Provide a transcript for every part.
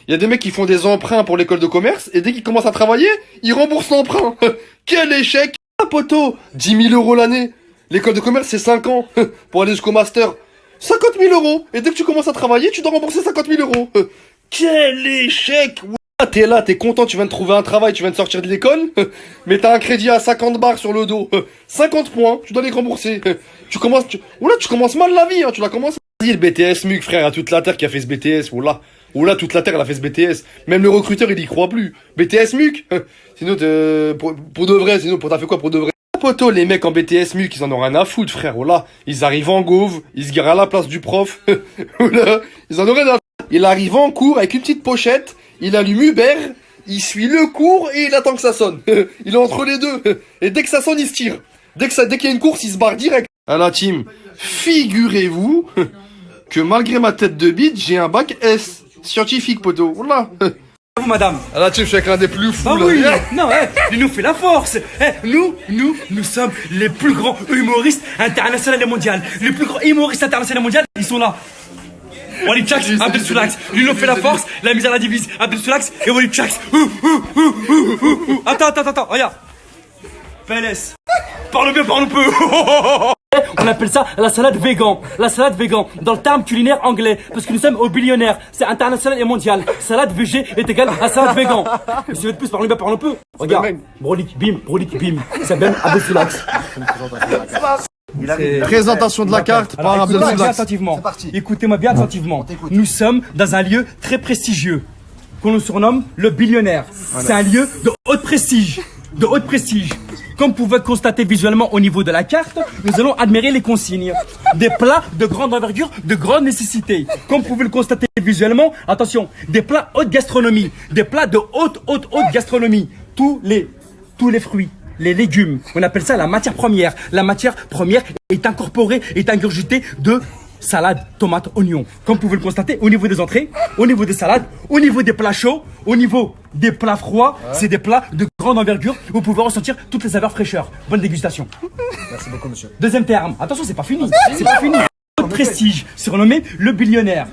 Il y a des mecs qui font des emprunts pour l'école de commerce et dès qu'ils commencent à travailler, ils remboursent l'emprunt. Quel échec! Ah, poteau, 10 000 euros l'année. L'école de commerce, c'est 5 ans pour aller jusqu'au master. 50 000 euros. Et dès que tu commences à travailler, tu dois rembourser 50 000 euros. Quel échec! T'es là, t'es content, tu viens de trouver un travail, tu viens de sortir de l'école, mais t'as un crédit à 50 bars sur le dos. 50 points, tu dois les rembourser. Tu commences mal la vie, hein, tu la commences. Vas-y, le BTS MUC, frère, à toute la terre qui a fait ce BTS, oula, toute la terre, elle a fait ce BTS. Même le recruteur, il y croit plus. BTS MUC. Sinon, pour de vrai, t'as fait quoi pour de vrai? Poto, les mecs en BTS MUC, ils en ont rien à foutre, frère, oula. Ils arrivent en gauve, ils se garent à la place du prof. Oula, ils en ont rien à foutre. Il arrive en cours avec une petite pochette, il allume Uber, il suit le cours et il attend que ça sonne. Il est entre les deux. Et dès que ça sonne, il se tire. Dès qu'il y a une course, il se barre direct. À la team, figurez-vous que malgré ma tête de bite, j'ai un bac S. Scientifique, poteau. Voilà. Vous, madame. À la team, je suis l'un des plus fous. Ah là. oui, non, il nous fait la force. Nous sommes les plus grands humoristes internationaux et mondiaux. Les plus grands humoristes internationaux et mondiaux, ils sont là. Walid Chax, Abdel Soulax, lui nous fait la force, la mise à la divise, Abdel Soulax et Walid Chax. Attends, regarde. PLS. Parle bien, parle peu. On appelle ça la salade végan. La salade végan, dans le terme culinaire anglais, parce que nous sommes au billionnaire, c'est international et mondial. Salade VG est égale à salade végan. Et si tu veux de plus, parle bien, parle peu. Regarde, brolic, bim, c'est Ben Abdel Soulax. Présentation de la carte par Abdel Écoutez-moi bien Soulax. attentivement. Écoutez-moi bien attentivement. Nous sommes dans un lieu très prestigieux, qu'on nous surnomme le billionnaire. C'est un lieu de haute prestige. De haute prestige. Comme vous pouvez constater visuellement au niveau de la carte, nous allons admirer les consignes. Des plats de grande envergure, de grande nécessité. Comme vous pouvez le constater visuellement, attention, des plats haute gastronomie. Des plats de haute gastronomie. Tous les fruits. Les légumes, on appelle ça la matière première. La matière première est incorporée, est ingurgitée de salade, tomate, oignon. Comme vous pouvez le constater, au niveau des entrées, au niveau des salades, au niveau des plats chauds, au niveau des plats froids, c'est des plats de grande envergure où vous pouvez ressentir toutes les saveurs fraîcheur. Bonne dégustation. Merci beaucoup, monsieur. Deuxième terme, attention, c'est pas fini. C'est pas fini. Haute prestige, surnommé le billionnaire.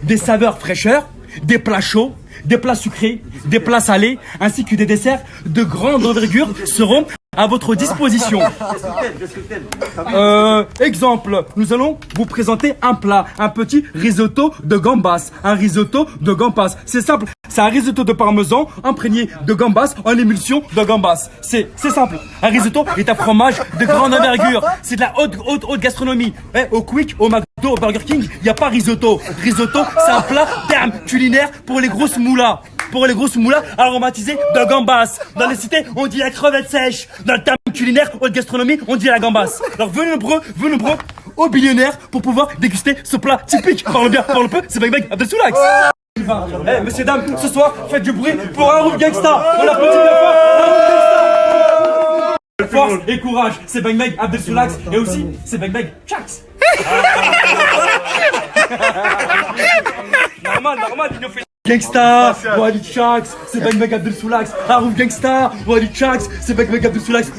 Des saveurs fraîcheur, des plats chauds, des plats sucrés, des plats salés, ainsi que des desserts de grande envergure seront à votre disposition. Exemple, nous allons vous présenter un plat, un petit risotto de gambas. Un risotto de gambas. C'est simple, c'est un risotto de parmesan imprégné de gambas en émulsion de gambas. C'est simple. Un risotto est un fromage de grande envergure. C'est de la haute gastronomie. Au Quick, au McDo, au Burger King, il n'y a pas risotto. Risotto, c'est un plat terme culinaire pour les grosses moulas. Pour les grosses moulas aromatisées de gambas. Dans les cités, on dit la crevette sèche. Dans le terme culinaire, haute gastronomie, on dit la gambasse. Alors venez nombreux au billionnaire pour pouvoir déguster ce plat typique. Parle bien, parle peu, c'est Bang Abdel Soulax. Messieurs, dames, ce soir, faites du bruit pour Harouf Gangsta. On applaudit bien fort. Harouf Gangsta. Force et courage, c'est Bang Abdel Soulax. Et aussi, c'est Bang Chax. Normal, il nous fait. Gangsta, Walid Chax, c'est Bang Abdel Soulax. Harouf Gangsta, Walid Chax, c'est Bang Abdel Soulax.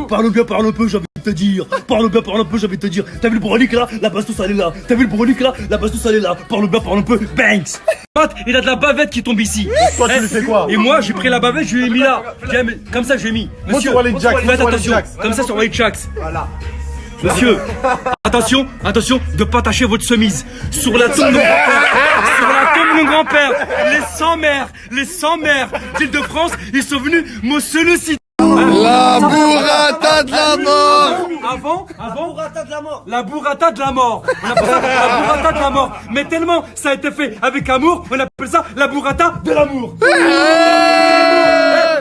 Parle bien, parle peu, j'ai envie de te dire. Parle bien, parle peu, j'ai envie de te dire. T'as vu le brolic là? La bastos elle est là. T'as vu le brolic là? La bastos elle est là. Parle bien, parle peu. Banks. Il a de la bavette qui tombe ici. Toi, tu lui fais quoi? Et moi, j'ai pris la bavette, je lui ai mis là. Comme ça, je lui ai mis. Monsieur, faites attention. Comme ça, sur Walid Chax. Voilà. Monsieur, attention de pas tacher votre chemise. Sur la tombe de mon grand-père, de mon grand-père, les 100 maires d'Île-de-France, ils sont venus me solliciter. La burrata de la mort. Avant, la burrata de la mort. On appelle ça la burrata de la mort. Mais tellement ça a été fait avec amour, on appelle ça la burrata de l'amour.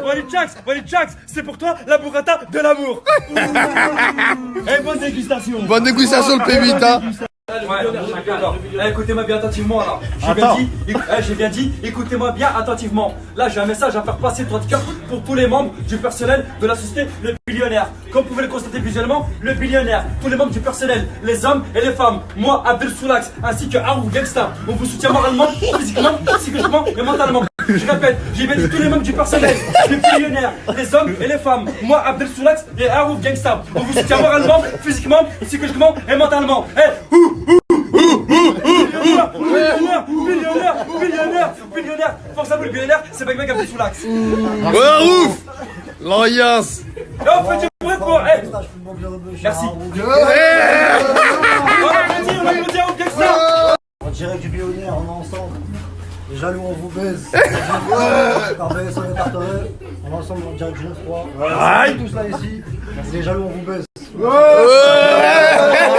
Walid Chax, c'est pour toi la burrata de l'amour. Et bonne dégustation. Bonne dégustation le P8, hein. Écoutez-moi bien attentivement là. J'ai bien dit, écoutez-moi bien attentivement. Là, j'ai un message à faire passer droit de cœur pour tous les membres du personnel de la société Le Billionnaire. Comme vous pouvez le constater visuellement, Le Billionnaire, tous les membres du personnel, les hommes et les femmes, moi, Abdel Soulax, ainsi que Harouf Gangsta, on vous soutient moralement, physiquement, psychologiquement et mentalement. Je répète, j'ai bien dit tous les membres du personnel, Le Billionnaire, les hommes et les femmes, moi, Abdel Soulax et Harouf Gangsta, on vous soutient moralement, physiquement, psychologiquement et mentalement. le billionnaire, c'est pas le mec un peu sous l'axe. Ouais, ouf. L'ambiance. Là, on fait du bruit pour. Hey. Merci. On applaudit à Objection. En direct du billionnaire, on est ensemble. Les jaloux, on vous baise. Par BS, on est partenaires. On est ensemble en direct du 9-3. On est tous là ici. Les jaloux, on vous baise.